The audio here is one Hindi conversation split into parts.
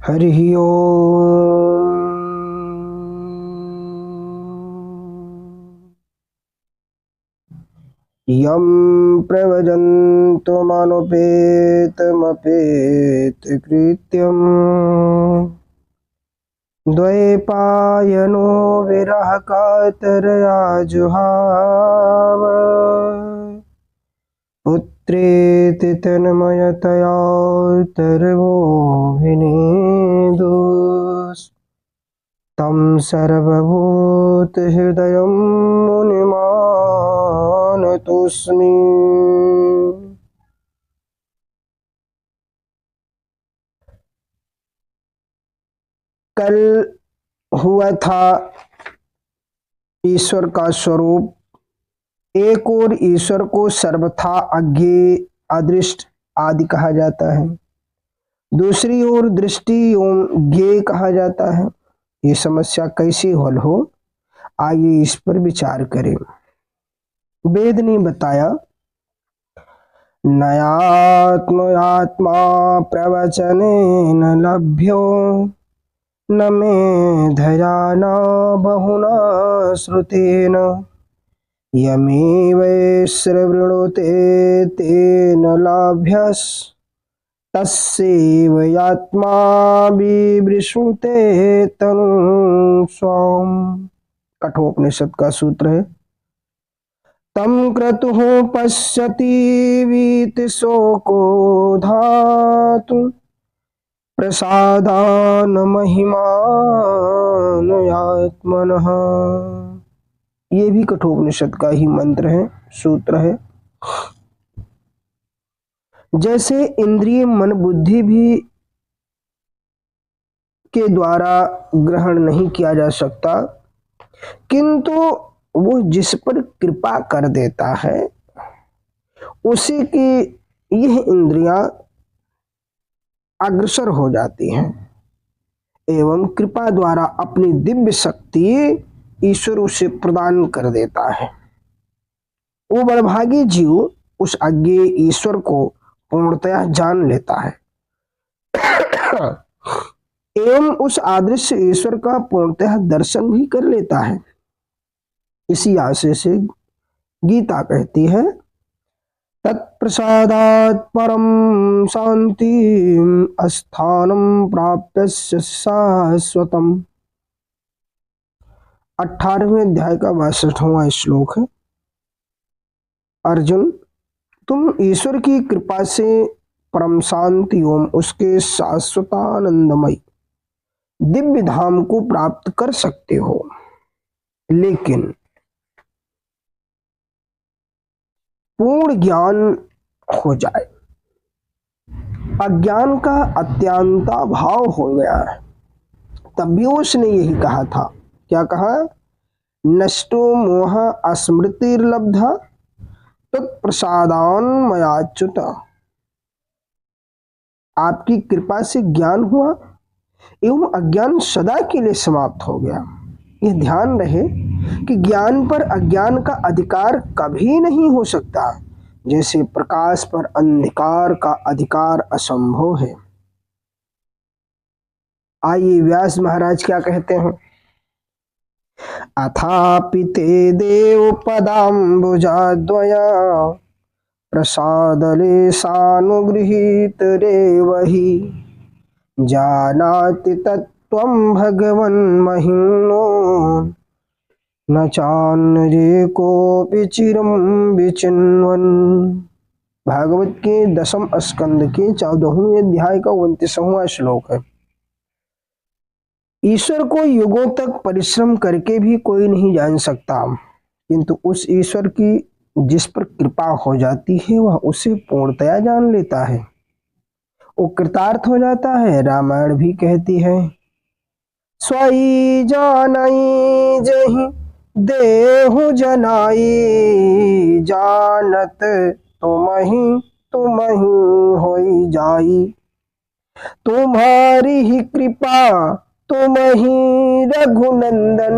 हरिः ओम्। यं प्रव्रजन्तमनुपेतमपेतकृत्यम् द्वैपायनो विरहकातरया जुहाव पुत्रेति तन्मयतया तं सर्वभूतहृदयं मुनिमानतोऽस्मि। कल हुआ था ईश्वर का स्वरूप। एक और ईश्वर को सर्वथा अज्ञेय, अदृष्ट आदि कहा जाता है, दूसरी ओर दृष्टि एवं ज्ञेय कहा जाता है। ये समस्या कैसी हल हो, आइए इस पर विचार करें। वेद ने बताया, नयात्मयात्मा प्रवचनेन लभ्यो न मेधया न बहुना श्रुतेन यमेवैश्रवृणुते तेन लाभ्यस् तस्यैवात्मा विवृषुते तनुं स्वाम्। कठोपनिषद का सूत्र है। तम क्रतुः पश्यति वीतशोको धातु प्रसादान महिमानयात्मनः। ये भी कठोपनिषद का ही मंत्र है, सूत्र है। जैसे इंद्रिय मन बुद्धि भी के द्वारा ग्रहण नहीं किया जा सकता, किंतु वो जिस पर कृपा कर देता है उसी की यह इंद्रियां अग्रसर हो जाती हैं एवं कृपा द्वारा अपनी दिव्य शक्ति ईश्वर उसे प्रदान कर देता है। वो बड़भागी जीव उस अज्ञेय ईश्वर को पूर्णतया जान लेता है एवं उस आदृश्य ईश्वर का पूर्णतः दर्शन भी कर लेता है। इसी आशय से गीता कहती है, तत्प्रसादात् परम शांति स्थानम प्राप्य शाश्वतम। 18वें अध्याय का 62वां श्लोक है। अर्जुन, तुम ईश्वर की कृपा से परम शांति एवं उसके शाश्वतानंदमय दिव्य धाम को प्राप्त कर सकते हो, लेकिन पूर्ण ज्ञान हो जाए, अज्ञान का अत्यंताभाव हो गया है। तब भी उसने यही कहा था, क्या कहा? नष्टो मोह स्मृतिर्लब्धा तत्प्रसादान मयाच्युत। आपकी कृपा से ज्ञान हुआ एवं अज्ञान सदा के लिए समाप्त हो गया। यह ध्यान रहे कि ज्ञान पर अज्ञान का अधिकार कभी नहीं हो सकता, जैसे प्रकाश पर अंधकार का अधिकार असंभव है। आइए व्यास महाराज क्या कहते हैं। अथापि ते देव पदाम्बुजाद्वया प्रसादलेशानुगृहीत रेवहि जानाति तत्त्वं भगवन् महिम्नो न चान्ये कोऽपि चिरं विचिन्वन्। भागवत के 10वें स्कंद के 14वें अध्याय का 29वां श्लोक है। ईश्वर को युगों तक परिश्रम करके भी कोई नहीं जान सकता, किंतु उस ईश्वर की जिस पर कृपा हो जाती है वह उसे पूर्णतया जान लेता है, वो कृतार्थ हो जाता है। रामायण भी कहती है, स्वई जानई जहि देहु जनाई जानत तुमहि होई जाई तुम्हारी ही कृपा तुमहि रघुनंदन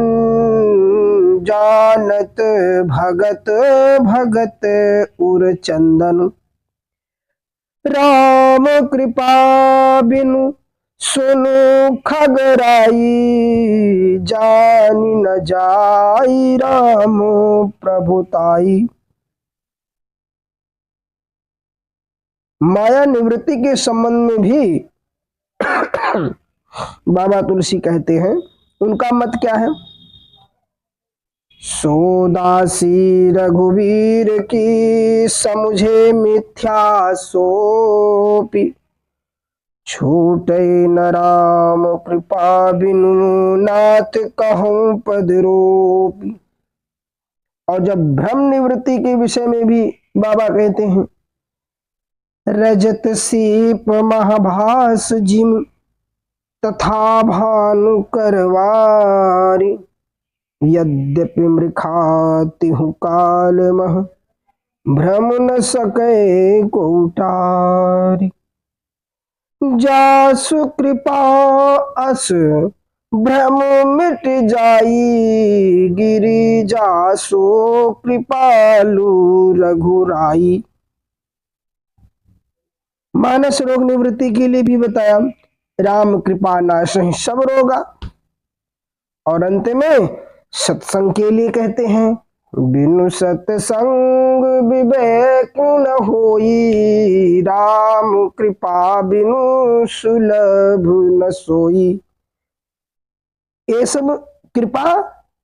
जानत भगत भगत उर चंदन राम कृपा बिनु सुनो खगराई, जानी न जाई राम प्रभुताई। माया निवृत्ति के संबंध में भी बाबा तुलसी कहते हैं, उनका मत क्या है? सोदासी रघुवीर की, समुझे मिथ्या सोपी। छूटे न राम कृपा बिनु, नाथ कहूं पद रोपी। और जब भ्रम निवृत्ति के विषय में भी बाबा कहते हैं, रजत सीप महाभास जिम, तथा भानु करवारी। यद्यपि मृखाति हूँ काल मह, भ्रम न सके को उतारी। जासु कृपा अस भ्रम मिट जाई, गिरि जासु कृपालु रघुराई। मानस रोग निवृत्ति के लिए भी बताया, राम कृपा नाशहि सब रोगा। और अंत में सत्संग के लिए कहते हैं, बिनु सत्संग विवेक न होई, राम कृपा बिनु सुलभ न सोई। ये सब कृपा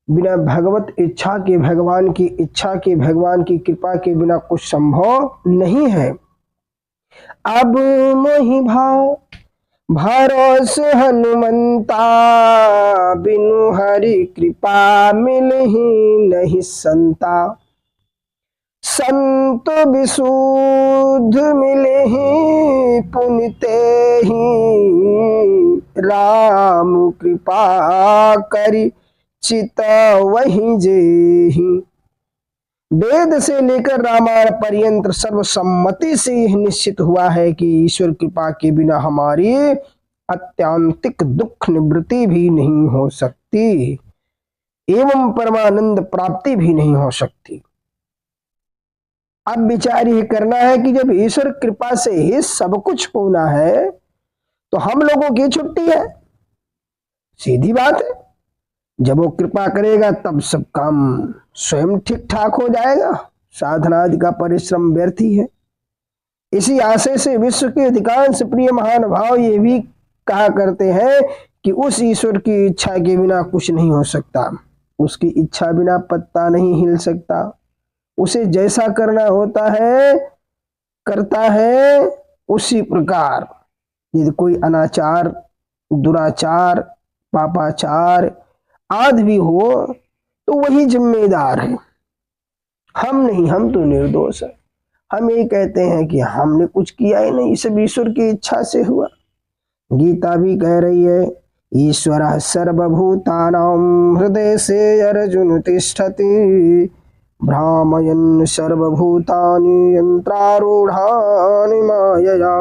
बिना भगवत इच्छा के, भगवान की इच्छा के, भगवान की कृपा के बिना कुछ संभव नहीं है। अब मोहि भाव भरोस हनुमंता, बिनु हरि कृपा मिलहि नहीं संता। संत विशुद्ध मिलहि पुनिते ही, राम कृपा करि चित वही जेहि। वेद से लेकर रामायण पर्यंत सर्वसम्मति से यह निश्चित हुआ है कि ईश्वर कृपा के बिना हमारी अत्यांतिक दुख निवृत्ति भी नहीं हो सकती एवं परमानंद प्राप्ति भी नहीं हो सकती। अब विचार यह करना है कि जब ईश्वर कृपा से ही सब कुछ होना है तो हम लोगों की छुट्टी है। सीधी बात है, जब वो कृपा करेगा तब सब काम स्वयं ठीक ठाक हो जाएगा। साधना आदि का परिश्रम व्यर्थ ही है। इसी आशय से विश्व के अधिकांश प्रिय महानुभाव ये भी कहा करते हैं कि उस ईश्वर की इच्छा के बिना कुछ नहीं हो सकता, उसकी इच्छा बिना पत्ता नहीं हिल सकता, उसे जैसा करना होता है करता है उसी प्रकार। यदि कोई अनाचार, दुराचार, पापाचार आदि भी हो तो वही जिम्मेदार है, हम नहीं। हम तो निर्दोष है। हम ये कहते हैं कि हमने कुछ किया ही नहीं, सब ईश्वर की इच्छा से हुआ। गीता भी कह रही है, ईश्वर सर्वभूतानां हृदय से अर्जुन तिष्ठति, भ्रामयन् सर्वभूतानि यंत्रारूढ़ानि मायया।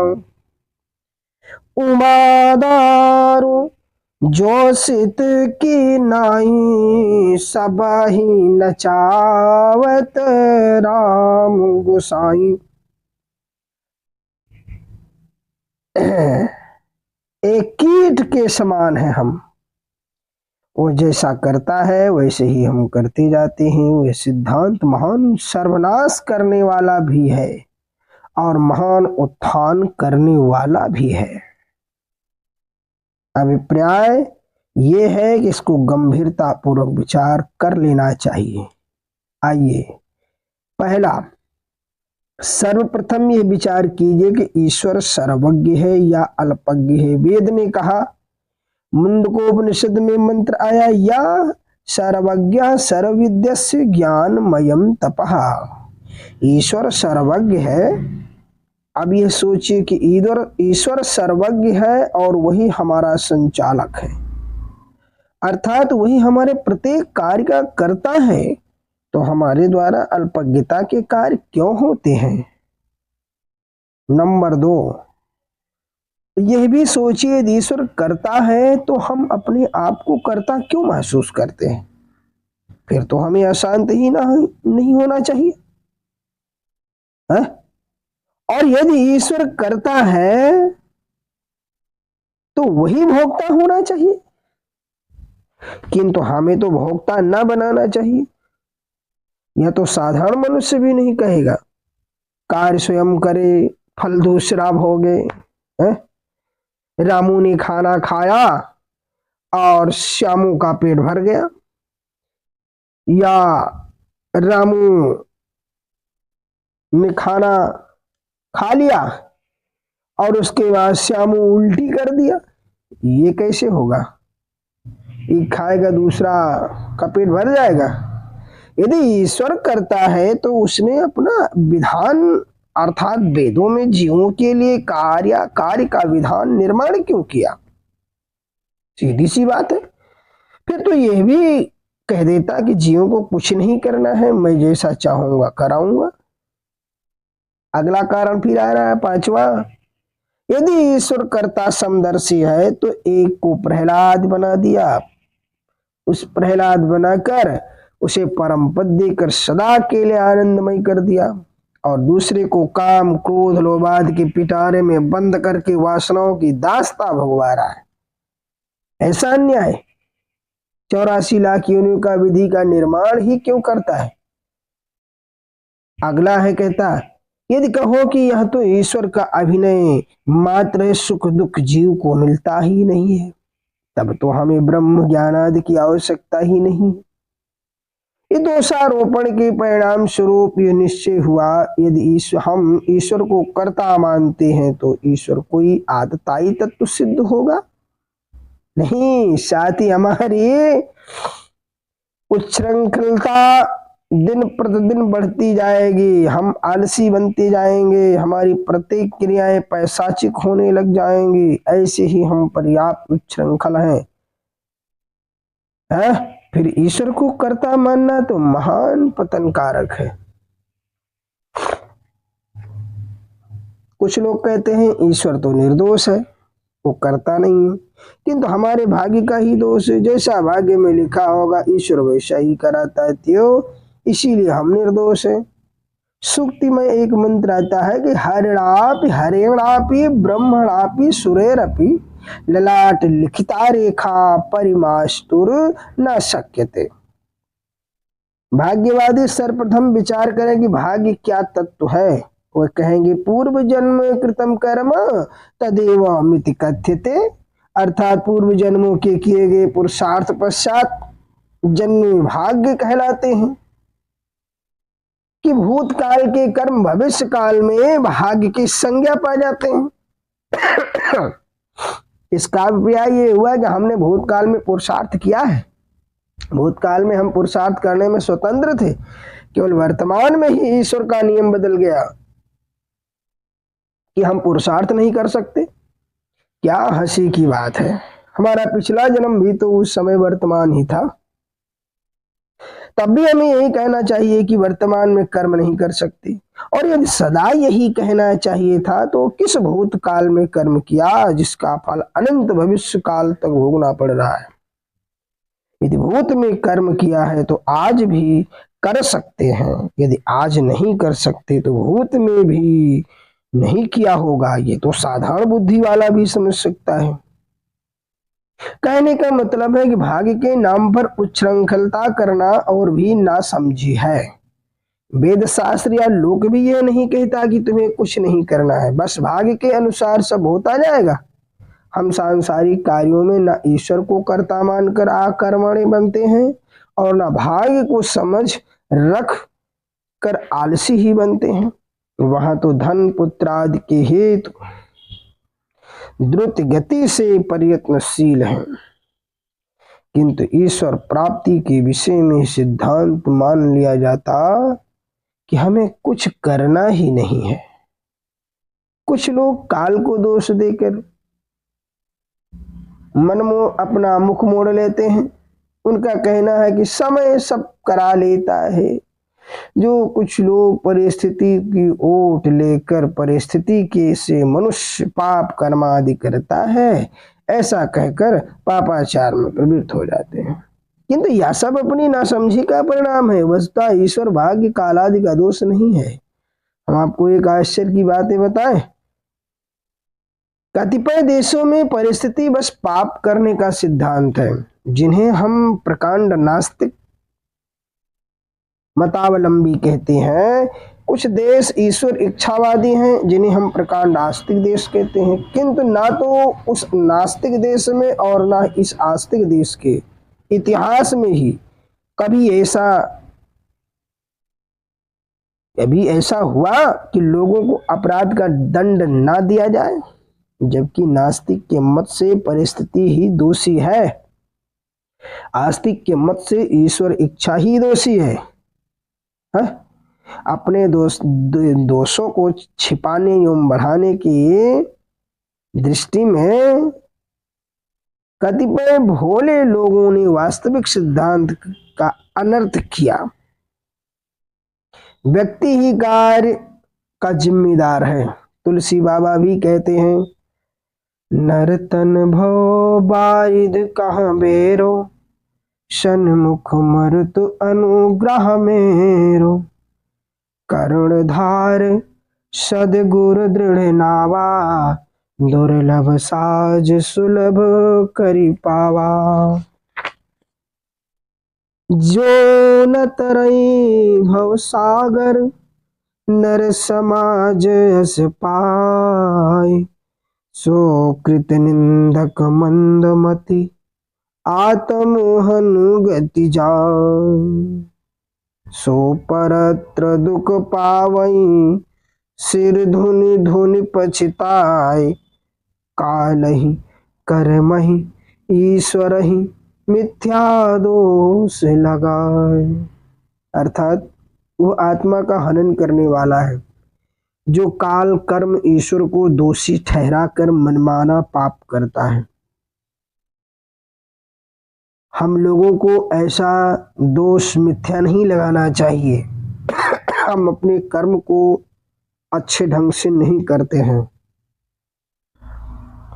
उमादारु जो सित की नाई, सबहि नचावत राम गोसाई। एक कीट के समान है हम, वो जैसा करता है वैसे ही हम करते जाते हैं। वह सिद्धांत महान सर्वनाश करने वाला भी है और महान उत्थान करने वाला भी है। अभिप्राय ये है कि इसको गंभीरता पूर्वक विचार कर लेना चाहिए। आइए, पहला, सर्वप्रथम यह विचार कीजिए कि ईश्वर सर्वज्ञ है या अल्पज्ञ है। वेद ने कहा, मुंडकोपनिषद में मंत्र आया, या सर्वज्ञ सर्वविद्यस्य ज्ञानमयं तपः। ईश्वर सर्वज्ञ है। अब यह सोचिए कि ईश्वर सर्वज्ञ है और वही हमारा संचालक है, अर्थात वही हमारे प्रत्येक कार्य का करता है। तो हमारे द्वारा अल्पज्ञता के कार्य क्यों होते हैं? नंबर 2, यह भी सोचिए, यदि ईश्वर करता है तो हम अपने आप को करता क्यों महसूस करते हैं? फिर तो हमें अशांत ही नहीं होना चाहिए है? और यदि ईश्वर करता है तो वही भोक्ता होना चाहिए, किंतु हमें तो भोक्ता न बनाना चाहिए। यह तो साधारण मनुष्य भी नहीं कहेगा। कार्य स्वयं करे, फल दूसरा भोगे। हैं? रामू ने खाना खाया और श्यामू का पेट भर गया, या रामू ने खाना खा लिया और उसके बाद श्यामू उल्टी कर दिया। ये कैसे होगा? एक खाएगा दूसरा का पेट भर जाएगा? यदि ईश्वर करता है तो उसने अपना विधान अर्थात वेदों में जीवों के लिए कार्य का विधान निर्माण क्यों किया? सीधी सी बात है। फिर तो यह भी कह देता कि जीवों को कुछ नहीं करना है, मैं जैसा चाहूंगा कराऊंगा। अगला कारण फिर आ रहा है, पांचवा। यदि ईश्वर कर्ता समदर्शी है तो एक को प्रहलाद बना दिया, उस प्रहलाद बनाकर उसे परम पद देकर सदा के लिए आनंदमय कर दिया, और दूसरे को काम क्रोध लोभाद के पिटारे में बंद करके वासनाओं की दास्ता भगवा रहा है। ऐसा अन्याय 84 लाख योनियों का विधि का निर्माण ही क्यों करता है? अगला है, कहता यदि कहो कि यह तो ईश्वर का अभिनय मात्र है, सुख दुख जीव को मिलता ही नहीं है, तब तो हमें ब्रह्म ज्ञान आदि की आवश्यकता ही नहीं। ये दोषारोपण के परिणाम स्वरूप यह निश्चय हुआ, यदि हम ईश्वर को कर्ता मानते हैं तो ईश्वर कोई आदताई तत्व सिद्ध होगा नहीं, साथ ही हमारी उच्छृंखलता दिन प्रतिदिन बढ़ती जाएगी, हम आलसी बनते जाएंगे, हमारी प्रत्येक क्रियाएं पैशाचिक होने लग जाएंगी। ऐसे ही हम पर्याप्त उच्छृंखल हैं। फिर ईश्वर को कर्ता मानना तो महान पतन कारक है। कुछ लोग कहते हैं ईश्वर तो निर्दोष है, वो करता नहीं है, किंतु हमारे भाग्य का ही दोष है। जैसा भाग्य में लिखा होगा ईश्वर वैसा ही कराता है, त्यो इसीलिए हम निर्दोष है। सूक्ति में एक मंत्र आता है कि हरिणापि हरेणापि ब्रह्मणापि सुरेरपि ललाट लिखिता रेखा परिमास्तुर न शक्यते। भाग्यवादी सर्वप्रथम विचार करें कि भाग्य क्या तत्व है। वह कहेंगे पूर्व जन्म कृतम कर्म तदेव मिति कथ्यते, अर्थात पूर्व जन्मों के किए गए पुरुषार्थ पश्चात जन्म भाग्य कहलाते हैं, कि भूतकाल के कर्म भविष्य काल में भाग्य की संज्ञा पा जाते हैं। इसका अभिप्राय ये हुआ कि हमने भूतकाल में पुरुषार्थ किया है, भूतकाल में हम पुरुषार्थ करने में स्वतंत्र थे, केवल वर्तमान में ही ईश्वर का नियम बदल गया कि हम पुरुषार्थ नहीं कर सकते। क्या हंसी की बात है, हमारा पिछला जन्म भी तो उस समय वर्तमान ही था। तब भी हमें यही कहना चाहिए कि वर्तमान में कर्म नहीं कर सकते, और यदि सदा यही कहना चाहिए था तो किस भूतकाल में कर्म किया जिसका फल अनंत भविष्य काल तक भोगना पड़ रहा है। यदि भूत में कर्म किया है तो आज भी कर सकते हैं, यदि आज नहीं कर सकते तो भूत में भी नहीं किया होगा। ये तो साधारण बुद्धि वाला भी समझ सकता है। कहने का मतलब है कि भाग्य के नाम पर उच्छृंखलता करना और भी ना समझी है। वेद शास्त्र या लोक भी यह नहीं कहता कि तुम्हें कुछ नहीं करना है, बस भाग्य के अनुसार सब होता जाएगा। हम सांसारिक कार्यों में न ईश्वर को कर्ता मानकर आकर्मण्य बनते हैं और न भाग्य को समझ रख कर आलसी ही बनते हैं। वहां तो धन पुत्र आदि के हेतु द्रुत गति से प्रयत्नशील हैं, किंतु ईश्वर प्राप्ति के विषय में सिद्धांत मान लिया जाता कि हमें कुछ करना ही नहीं है। कुछ लोग काल को दोष देकर अपना मुख मोड़ लेते हैं। उनका कहना है कि समय सब करा लेता है। जो कुछ लोग परिस्थिति की ओट लेकर परिस्थिति के से मनुष्य पाप कर्म आदि करता है, ऐसा कहकर पापाचार में प्रवृत्त हो जाते हैं, किंतु यह सब अपनी नासमझी का परिणाम है। वस्तुतः ईश्वर भाग्य काल आदि का दोष नहीं है। हम आपको एक आश्चर्य की बातें बताएं। कतिपय देशों में परिस्थिति बस पाप करने का सिद्धांत है, जिन्हें हम प्रकांड नास्तिक मतावलंबी कहते हैं। कुछ देश ईश्वर इच्छावादी हैं, जिन्हें हम प्रकांड आस्तिक देश कहते हैं। किंतु ना तो उस नास्तिक देश में और ना इस आस्तिक देश के इतिहास में ही कभी ऐसा हुआ कि लोगों को अपराध का दंड ना दिया जाए, जबकि नास्तिक के मत से परिस्थिति ही दोषी है, आस्तिक के मत से ईश्वर इच्छा ही दोषी है। अपने दोषों को छिपाने एवं बढ़ाने की दृष्टि में कतिपय भोले लोगों ने वास्तविक सिद्धांत का अनर्थ किया। व्यक्ति ही कार्य का जिम्मेदार है। तुलसी बाबा भी कहते हैं, नरतन भव बारिद कहाँ बेरो, सन्मुख मरुतु अनुग्रह मेरो, करुणधार सदगुरु दृढ़ नावा, दुर्लभ साज सुलभ करी पावा। जो न तरई भव सागर, नर समाज यस पाय, सो कृत निंदक मंदमति, आत्मोहन गति जाय। सो परत्र दुख पावई, सिर धुनि धुनि पछताय, कालहि कर्महि ईश्वरहि मिथ्या दोष लगाए। अर्थात वो आत्मा का हनन करने वाला है, जो काल कर्म ईश्वर को दोषी ठहराकर मनमाना पाप करता है। हम लोगों को ऐसा दोष मिथ्या नहीं लगाना चाहिए। हम अपने कर्म को अच्छे ढंग से नहीं करते हैं,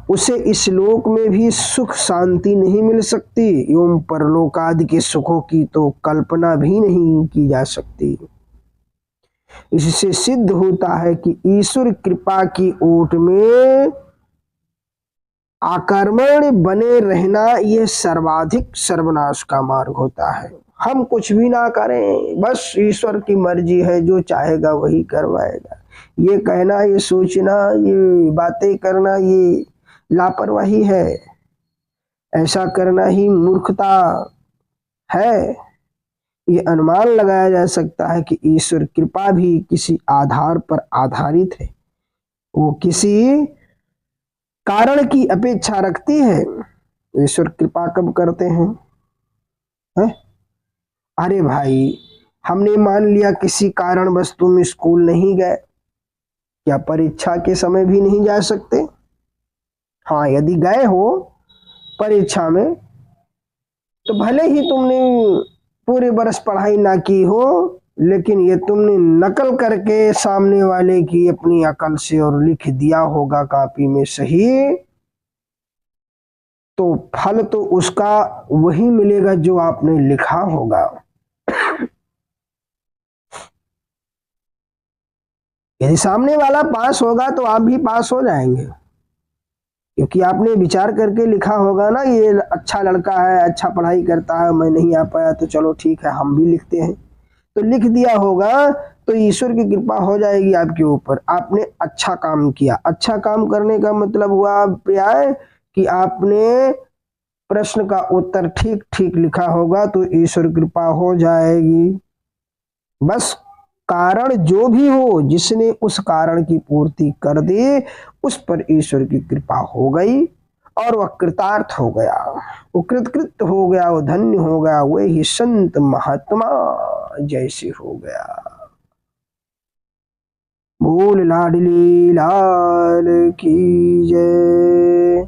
उसे इस लोक में भी सुख शांति नहीं मिल सकती एवं परलोक आदि के सुखों की तो कल्पना भी नहीं की जा सकती। इससे सिद्ध होता है कि ईश्वर कृपा की ओट में आकर्मण बने रहना यह सर्वाधिक सर्वनाश का मार्ग होता है। हम कुछ भी ना करें, बस ईश्वर की मर्जी है, जो चाहेगा वही करवाएगा। ये कहना, ये सोचना, ये बातें करना, ये लापरवाही है। ऐसा करना ही मूर्खता है। ये अनुमान लगाया जा सकता है कि ईश्वर कृपा भी किसी आधार पर आधारित है, वो किसी कारण की अपेक्षा रखती है। ईश्वर कृपा कब करते हैं? अरे भाई, हमने मान लिया किसी कारणवश तुम स्कूल नहीं गए, क्या परीक्षा के समय भी नहीं जा सकते? हाँ, यदि गए हो परीक्षा में तो भले ही तुमने पूरे बरस पढ़ाई ना की हो, लेकिन ये तुमने नकल करके सामने वाले की अपनी अकल से और लिख दिया होगा कॉपी में सही, तो फल तो उसका वही मिलेगा जो आपने लिखा होगा। यदि सामने वाला पास होगा तो आप भी पास हो जाएंगे, क्योंकि आपने विचार करके लिखा होगा ना, ये अच्छा लड़का है, अच्छा पढ़ाई करता है, मैं नहीं आ पाया तो चलो ठीक है हम भी लिखते हैं, तो लिख दिया होगा, तो ईश्वर की कृपा हो जाएगी आपके ऊपर। आपने अच्छा काम किया। अच्छा काम करने का मतलब हुआ प्यार कि आपने प्रश्न का उत्तर ठीक ठीक लिखा होगा, तो ईश्वर कृपा हो जाएगी। बस कारण जो भी हो, जिसने उस कारण की पूर्ति कर दी, उस पर ईश्वर की कृपा हो गई और वह कृतार्थ हो गया, वो कृतकृत हो गया, वो धन्य हो गया, वही संत महात्मा जैसे हो गया। बोल लाडली लाल की जय।